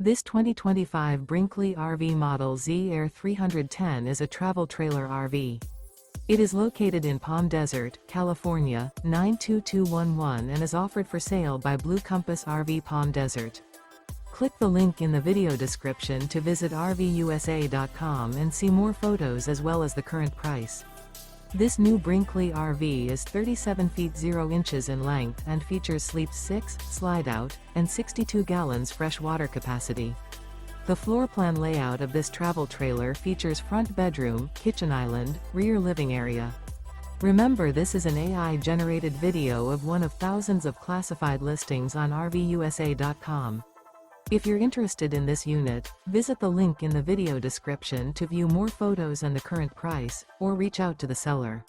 This 2025 Brinkley RV Model Z Air 310 is a travel trailer RV. It is located in Palm Desert, California, 92211 and is offered for sale by Blue Compass RV Palm Desert. Click the link in the video description to visit RVUSA.com and see more photos as well as the current price. This new Brinkley RV is 37 feet 0 inches in length and features sleep 6, slide-out, and 62 gallons fresh water capacity. The floor plan layout of this travel trailer features front bedroom, kitchen island, rear living area. Remember, this is an AI-generated video of one of thousands of classified listings on RVUSA.com. If you're interested in this unit, visit the link in the video description to view more photos and the current price, or reach out to the seller.